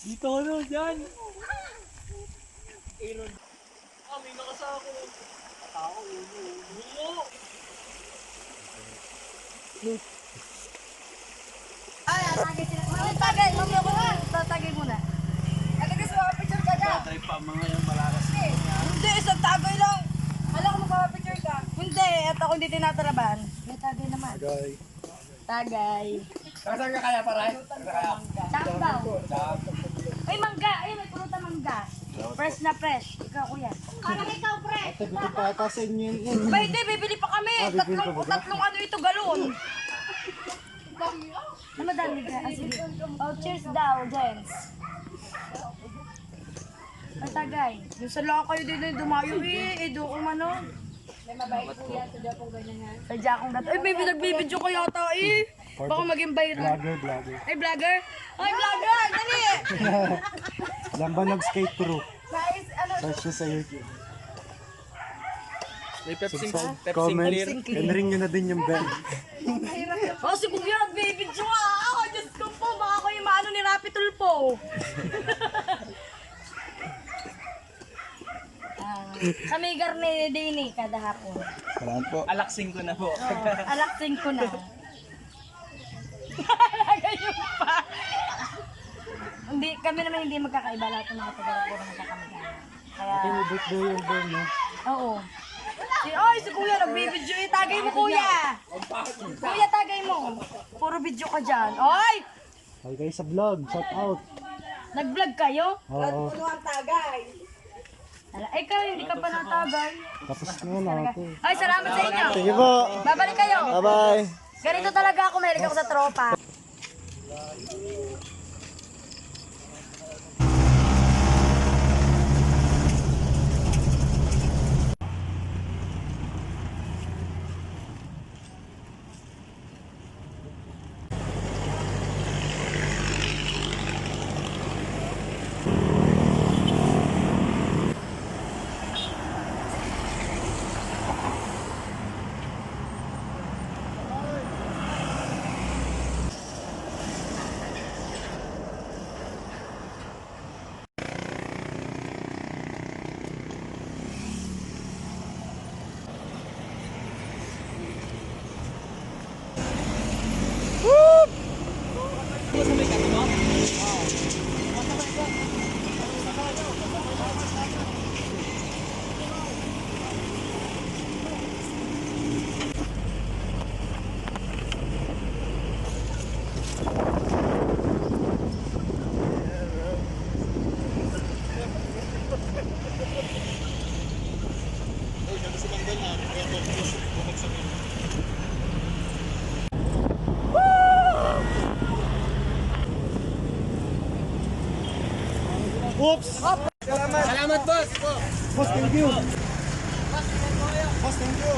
Dito ano, dyan. Aaron. May nakasako. Tao, ulo. Ay, atagay sila. Tagay, mamaya ko nga. Tatagay muna. Atagay sa picture ka dyan. Try pa mga yan, malakas. Hindi, isang tagay lang. Alam ko magpapapicture ka. Hindi, at ako hindi tinataraban. May tagay naman. Tagay. Saan ka kaya, paray? Saan daw? Ay, mangga. Ay, may pulutan mangga. Fresh na fresh. Ikaw, kuya. Parang ikaw, fresh. Ate, gusto pa ata sa inyo yun. Ba, hindi, bibili pa kami. Tatlong ano ito, galon. Ano madami ka? Ah, sige. Oh, cheers daw, gents. Ay, tagay. Yung sa lang kayo din dumayo eh. Doon ano. May mabait po yan. Sadya kong ganyan. Sadya kong gato. Ay, may nagbibidyo ko yata eh. Baka maging viral. Vlogger. Ay, vlogger? Ay, vlogger! Dali! Lambanog skate crew. Guys, ano? Search nyo sa YouTube. May Pepsi Comment, clear. and ring nyo na din yung bell. Oh, si Kuya, nagbibidyo ka. Ako, Diyos ko po. Baka ako yung maano ni Rapi Tulpo. Kami garne din eh, kada hapon. Salamat po. Alaksing ko na po. Alakting ko na. Ganyan pa. Hindi, kami naman hindi magkakaiba lahat ng mga taga-puro magkakamagana. Kaya, May birthday yung bell, no? oo. Si Kuya nagbibidyo eh. Tagay mo, Kuya. Kuya, tagay mo. Puro video ka dyan. Oy! Hi guys sa vlog, shout out. Nag-vlog kayo? Oo. Ikaw, hindi ka pa natagay. Tapos na yun ako. Ay, salamat sa inyo. Sige po. Babalik kayo. Bye-bye. Ganito talaga ako, mahilig ako sa tropa. Oops! Salamat, boss. Boss, thank you. Boss, thank you.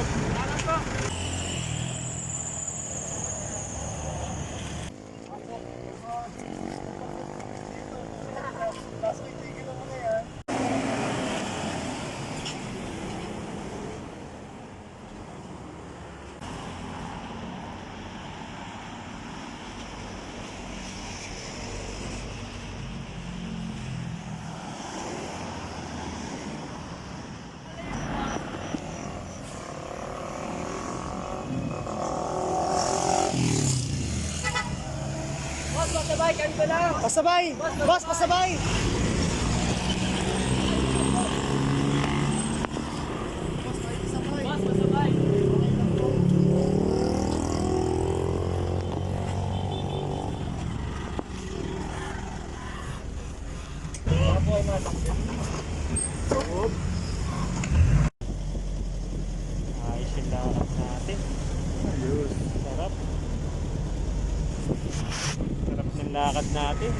Pasabay, kami pa lang. Pasabay! Boss, pasabay! Boss, pasabay. Ayos yung lakad natin. Ayos. Sarap. Sarap ng lakad natin.